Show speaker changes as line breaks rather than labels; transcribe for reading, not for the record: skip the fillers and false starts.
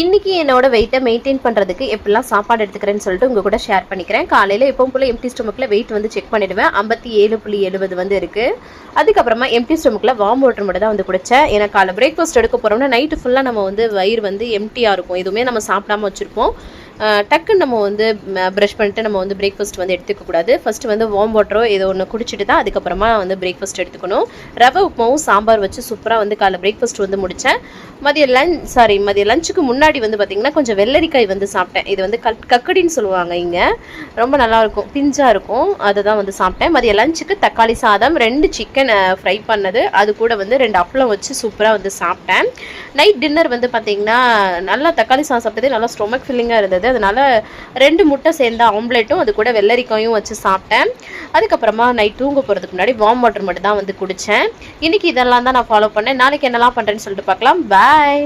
இன்றைக்கி என்னோட வெயிட்டை மெயின்டைன் பண்ணுறதுக்கு எப்படிலாம் சாப்பாடு எடுத்துக்கிறேன்னு சொல்லிட்டு உங்கள் கூட ஷேர் பண்ணிக்கிறேன். காலையில் எப்பவும் போல் எம்டி ஸ்டொமக்கில் வெயிட் வந்து செக் பண்ணிவிடுவேன். 57.70 வந்து இருக்குது. அதுக்கப்புறமா எம்டி ஸ்டொமக்கில் வார்ம் வாட்டர் மட்டும் தான் வந்து குடித்தேன். ஏன்னா காலை பிரேக்ஃபாஸ்ட் எடுக்க போகிறோம்னா நைட்டு ஃபுல்லாக நம்ம வந்து வயிறு வந்து எம்டியாக இருக்கும், எதுவுமே நம்ம சாப்பிடாமல் வச்சுருப்போம். டக்குன்னு நம்ம வந்து ப்ரஷ் பண்ணிட்டு நம்ம வந்து பிரேக்ஃபாஸ்ட் வந்து எடுத்துக்கக்கூடாது. ஃபஸ்ட்டு வந்து வார்ம் வாட்டரோ ஏதோ ஒன்று குடிச்சிட்டு தான் அதுக்கப்புறமா வந்து பிரேக்ஃபாஸ்ட் எடுத்துக்கணும். ரவை உப்புமாவும் சாம்பார் வச்சு சூப்பராக வந்து காலை பிரேக்ஃபாஸ்ட் வந்து முடித்தேன். மதிய லஞ்சுக்கு முன்னாடி வந்து பார்த்திங்கன்னா கொஞ்சம் வெள்ளரிக்காய் வந்து சாப்பிட்டேன். இது வந்து கக்கடின்னு சொல்லுவாங்க இங்கே, ரொம்ப நல்லாயிருக்கும், பிஞ்சாக இருக்கும். அதை தான் வந்து சாப்பிட்டேன். மதிய லஞ்சுக்கு தக்காளி சாதம், 2 சிக்கன் ஃப்ரை பண்ணது, அது கூட வந்து 2 அப்பளம் வச்சு சூப்பராக வந்து சாப்பிட்டேன். நைட் டின்னர் வந்து பார்த்திங்கன்னா நல்லா தக்காளி சாதம் சாப்பிட்டதே நல்லா ஸ்டொமக் ஃபில்லிங்காக இருந்தது. அதனால் 2 முட்டை சேர்ந்த ஆம்லேட்டும் அது கூட வெள்ளரிக்காயும் வச்சு சாப்பிட்டேன். அதுக்கப்புறமா நைட் தூங்க போகிறதுக்கு முன்னாடி வார்ம் வாட்டர் மட்டும் தான் வந்து குடித்தேன். இன்றைக்கி இதெல்லாம் தான் நான் ஃபாலோ பண்ணேன். நாளைக்கு என்னெல்லாம் பண்ணுறேன்னு சொல்லிட்டு பார்க்கலாம். பாய்.